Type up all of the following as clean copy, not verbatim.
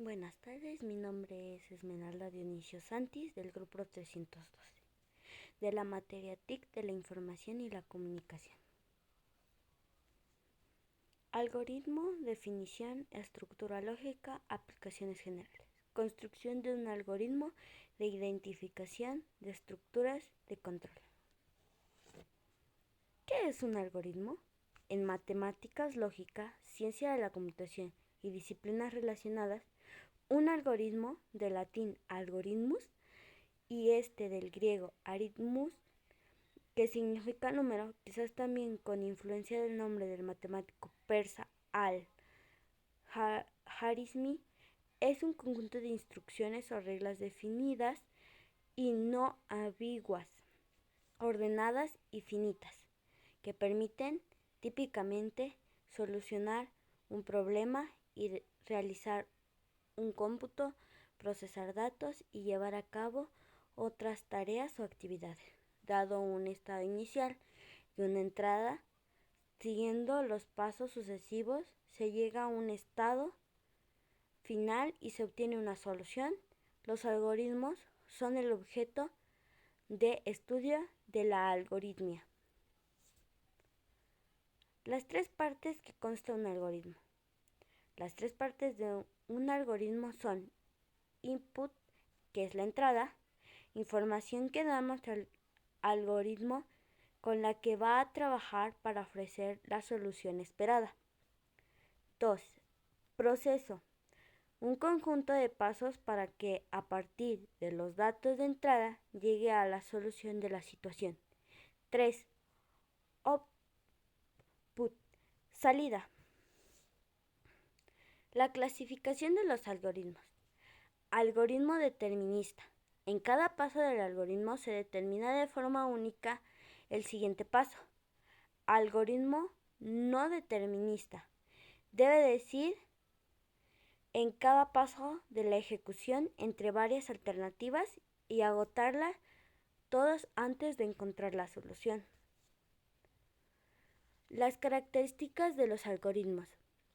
Buenas tardes, mi nombre es Esmeralda Dionisio Santis del grupo 312, de la materia TIC de la Información y la Comunicación. Algoritmo, definición, estructura lógica, aplicaciones generales. Construcción de un algoritmo de identificación de estructuras de control. ¿Qué es un algoritmo? En matemáticas, lógica, ciencia de la computación y disciplinas relacionadas, un algoritmo, del latín algorithmus, y del griego arithmus, que significa número, quizás también con influencia del nombre del matemático persa al-Khwarizmi, es un conjunto de instrucciones o reglas definidas y no ambiguas, ordenadas y finitas, que permiten típicamente solucionar un problema y realizar un cómputo, procesar datos y llevar a cabo otras tareas o actividades, dado un estado inicial y una entrada. Siguiendo los pasos sucesivos, se llega a un estado final y se obtiene una solución. Los algoritmos son el objeto de estudio de la algoritmia. Las tres partes que consta un algoritmo. Las tres partes de un algoritmo son input, que es la entrada, información que damos al algoritmo con la que va a trabajar para ofrecer la solución esperada. 2. Proceso. Un conjunto de pasos para que a partir de los datos de entrada llegue a la solución de la situación. 3. Output. Salida. La clasificación de los algoritmos. Algoritmo determinista. En cada paso del algoritmo se determina de forma única el siguiente paso. Algoritmo no determinista. Debe decir en cada paso de la ejecución entre varias alternativas y agotarlas todas antes de encontrar la solución. Las características de los algoritmos.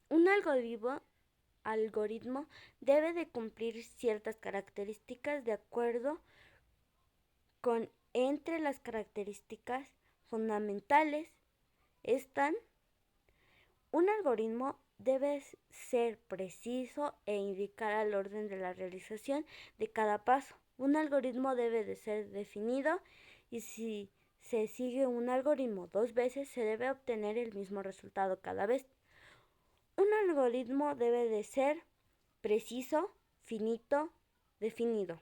Un algoritmo debe de cumplir ciertas características. De acuerdo con entre las características fundamentales están: un algoritmo debe ser preciso e indicar el orden de la realización de cada paso. Un algoritmo debe de ser definido y si se sigue un algoritmo 2 veces se debe obtener el mismo resultado cada vez. Un algoritmo debe de ser preciso, finito, definido.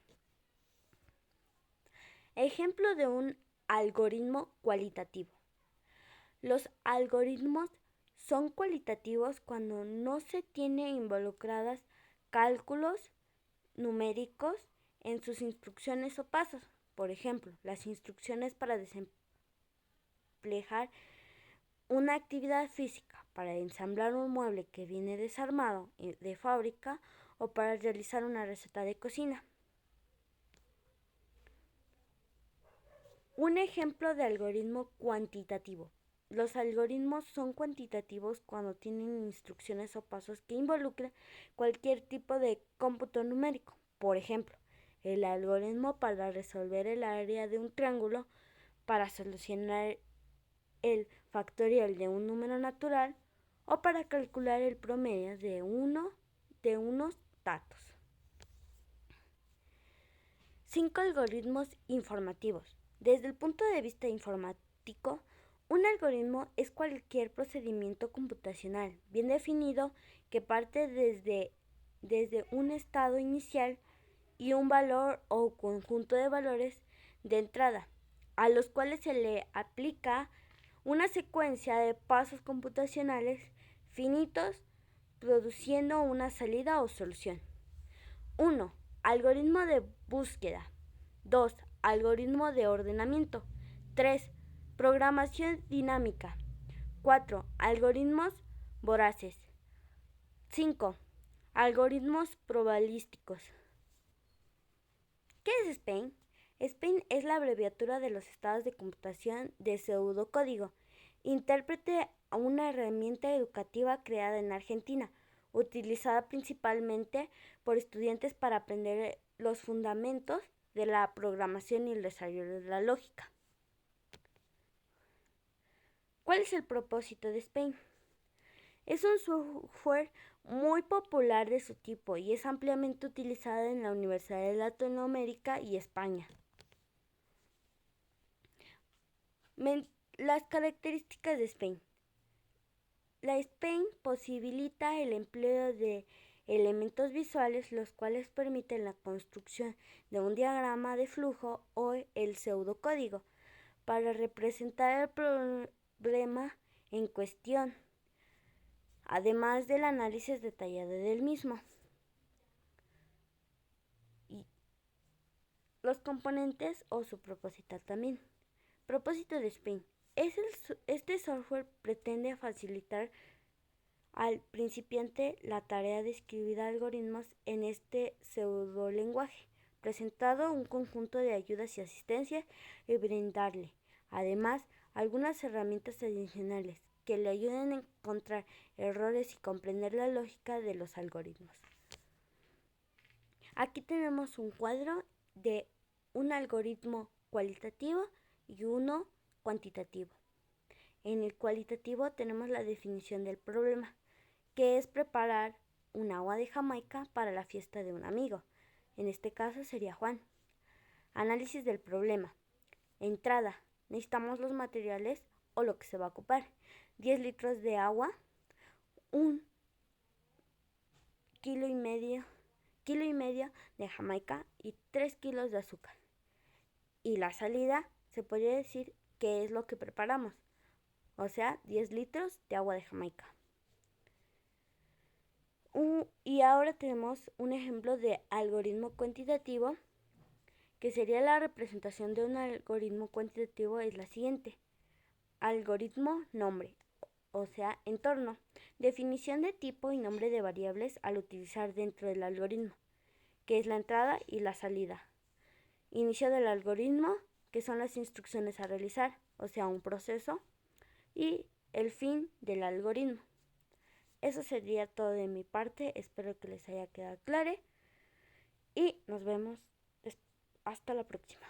Ejemplo de un algoritmo cualitativo. Los algoritmos son cualitativos cuando no se tiene involucradas cálculos numéricos en sus instrucciones o pasos. Por ejemplo, las instrucciones para desemplejar una actividad física, para ensamblar un mueble que viene desarmado de fábrica o para realizar una receta de cocina. Un ejemplo de algoritmo cuantitativo. Los algoritmos son cuantitativos cuando tienen instrucciones o pasos que involucran cualquier tipo de cómputo numérico. Por ejemplo, el algoritmo para resolver el área de un triángulo, para solucionar el factorial de un número natural o para calcular el promedio de unos datos. 5 algoritmos informativos. Desde el punto de vista informático, un algoritmo es cualquier procedimiento computacional bien definido que parte desde un estado inicial y un valor o conjunto de valores de entrada, a los cuales se le aplica una secuencia de pasos computacionales finitos, produciendo una salida o solución. 1. Algoritmo de búsqueda. 2. Algoritmo de ordenamiento. 3. Programación dinámica. 4. Algoritmos voraces. 5. Algoritmos probabilísticos. ¿Qué es SPAN? SPAN es la abreviatura de los estados de computación de pseudocódigo. Intérprete a una herramienta educativa creada en Argentina. utilizada principalmente por estudiantes para aprender los fundamentos de la programación y el desarrollo de la lógica. ¿Cuál es el propósito de Spain? Es un software muy popular de su tipo y es ampliamente utilizado en la Universidad de Latinoamérica y España. Las características de Spain. La Spain posibilita el empleo de elementos visuales, los cuales permiten la construcción de un diagrama de flujo o el pseudocódigo para representar el problema en cuestión, además del análisis detallado del mismo. Y los componentes o su propósito también. Propósito de Spain. Este software pretende facilitar al principiante la tarea de escribir algoritmos en este pseudolenguaje, presentado un conjunto de ayudas y asistencias y brindarle, además, algunas herramientas adicionales que le ayuden a encontrar errores y comprender la lógica de los algoritmos. Aquí tenemos un cuadro de un algoritmo cualitativo y uno cuantitativo. En el cualitativo tenemos la definición del problema, que es preparar un agua de Jamaica para la fiesta de un amigo. En este caso sería Juan. Análisis del problema. Entrada. Necesitamos los materiales o lo que se va a ocupar. 10 litros de agua, 1,5 kg de Jamaica y 3 kilos de azúcar. Y la salida se podría decir que es lo que preparamos, o sea, 10 litros de agua de Jamaica. Y ahora tenemos un ejemplo de algoritmo cuantitativo, que sería la representación de un algoritmo cuantitativo es la siguiente. Algoritmo nombre, o sea, entorno. Definición de tipo y nombre de variables al utilizar dentro del algoritmo, que es la entrada y la salida. Inicio del algoritmo, que son las instrucciones a realizar, o sea, un proceso. Y el fin del algoritmo. Eso sería todo de mi parte, espero que les haya quedado claro y nos vemos hasta la próxima.